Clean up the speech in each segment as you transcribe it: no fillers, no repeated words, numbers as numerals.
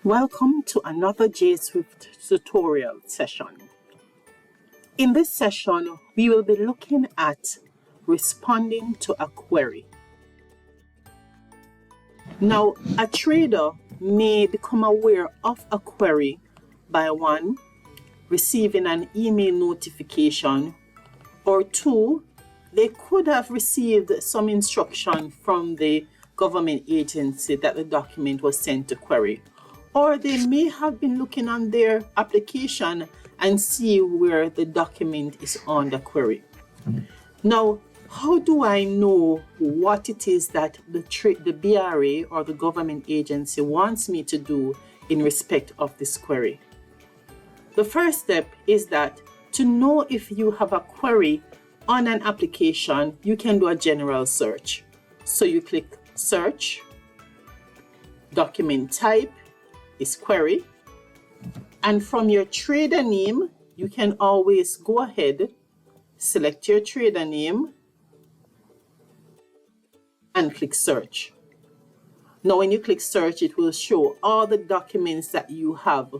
Welcome to another Jswift tutorial session. In this session, we will be looking at responding to a query. Now, a trader may become aware of a query by 1. Receiving an email notification, or 2. They could have received some instruction from the government agency that the document was sent to query. Or they may have been looking on their application and see where the document is on the query. Now, how do I know what it is that the BRA or the government agency wants me to do in respect of this query? The first step is that to know if you have a query on an application, you can do a general search. So you click search, document type is query, and from your trader name you can always go ahead, select your trader name and click search. Now when you click search, it will show all the documents that you have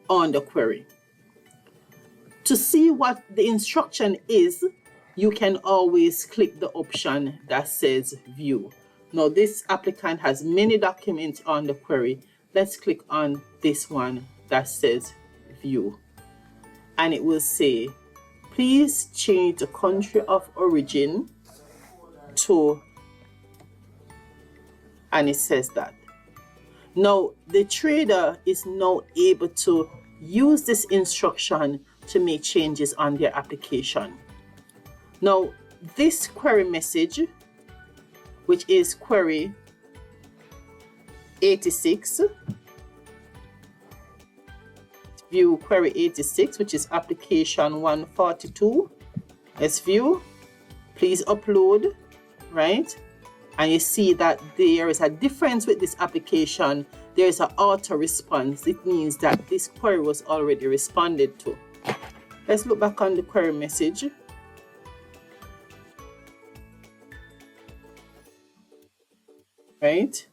on the query. To see what the instruction is, you can always click the option that says view. Now this applicant has many documents on the query. Let's click on this one that says view, and it will say please change the country of origin to, and it says that. Now the trader is now able to use this instruction to make changes on their application. Now this query message, which is query 86, view query 86, which is application 142. Let's view, please upload, right? And you see that there is a difference with this application. There is an auto response. It means that this query was already responded to. Let's look back on the query message. Right?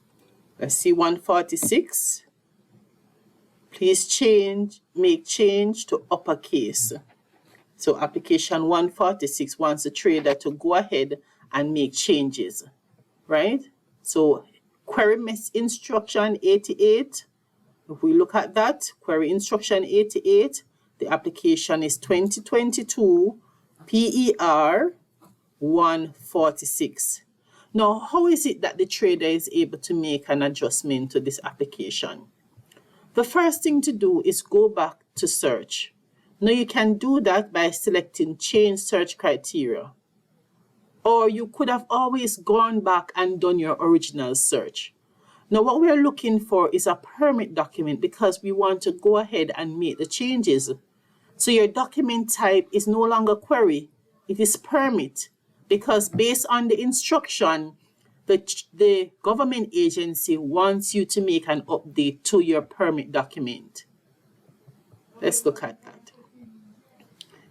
Let's see 146. Please make change to uppercase. So application 146 wants the trader to go ahead and make changes, right? So query instruction 88. If we look at that, query instruction 88, the application is 2022 PER 146. Now, how is it that the trader is able to make an adjustment to this application? The first thing to do is go back to search. Now, you can do that by selecting change search criteria. Or you could have always gone back and done your original search. Now, what we're looking for is a permit document because we want to go ahead and make the changes. So your document type is no longer query, it is permit. Because based on the instruction, the government agency wants you to make an update to your permit document. Let's look at that.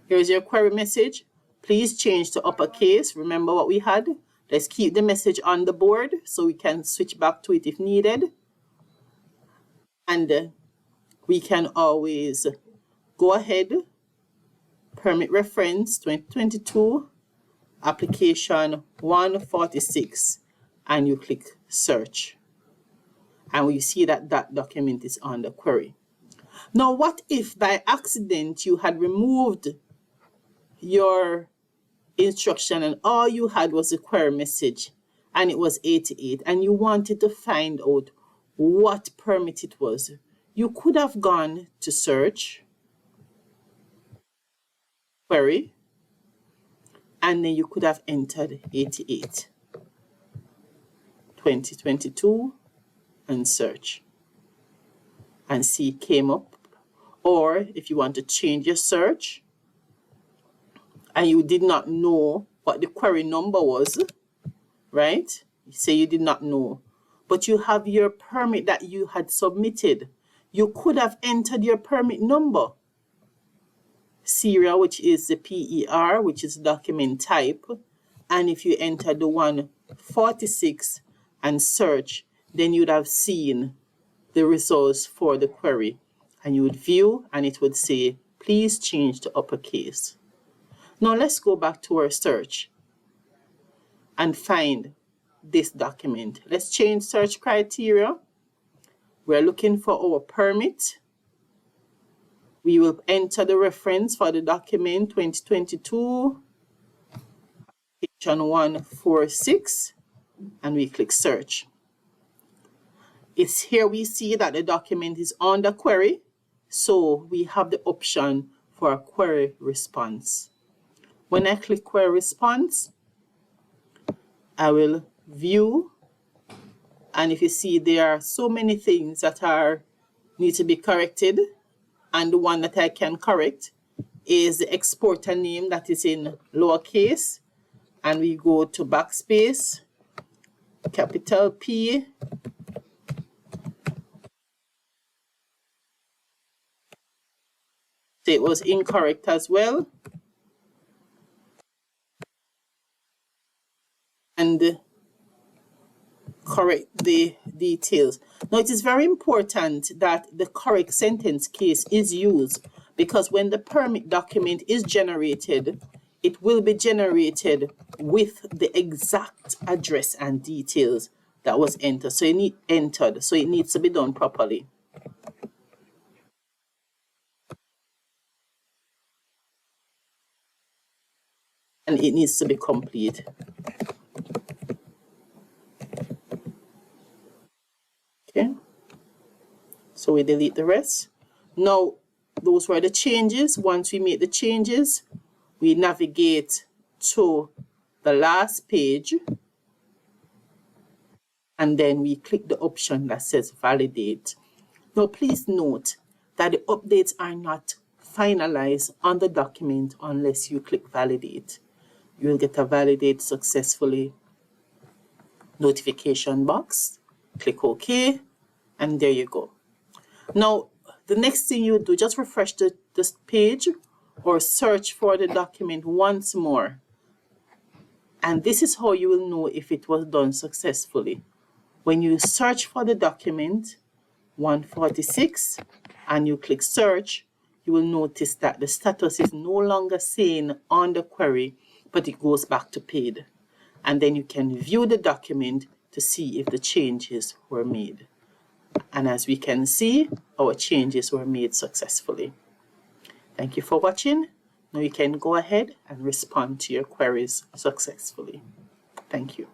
Here's your query message. Please change to uppercase. Remember what we had? Let's keep the message on the board so we can switch back to it if needed. And we can always go ahead, permit reference 2022. Application 146, and you click search, and you see that that document is on the query. Now, what if by accident you had removed your instruction and all you had was a query message and it was 88 and you wanted to find out what permit it was? You could have gone to search, query, and then you could have entered 88, 2022, and search, and see it came up. Or if you want to change your search, and you did not know what the query number was, right? You say you did not know, but you have your permit that you had submitted. You could have entered your permit number. Serial, which is the PER, which is document type, and if you enter the 146 and search, then you'd have seen the results for the query. And you would view and it would say, please change to uppercase. Now let's go back to our search and find this document. Let's change search criteria. We're looking for our permit. We will enter the reference for the document 2022, application 146, and we click search. It's here we see that the document is under query, so we have the option for a query response. When I click query response, I will view, and if you see there are so many things that need to be corrected, and the one that I can correct is the exporter name that is in lowercase, and we go to backspace, capital P, so it was incorrect as well, and correct the details. Now it is very important that the correct sentence case is used, because when the permit document is generated, it will be generated with the exact address and details that was entered. So it needs to be done properly. And it needs to be complete. Okay, so we delete the rest. Now, those were the changes. Once we make the changes, we navigate to the last page, and then we click the option that says validate. Now, please note that the updates are not finalized on the document unless you click validate. You will get a validate successfully notification box. Click OK, and there you go. Now, the next thing you do, just refresh this page or search for the document once more. And this is how you will know if it was done successfully. When you search for the document 146 and you click search, you will notice that the status is no longer saying on the query, but it goes back to paid. And then you can view the document to see if the changes were made. And as we can see, our changes were made successfully. Thank you for watching. Now you can go ahead and respond to your queries successfully. Thank you.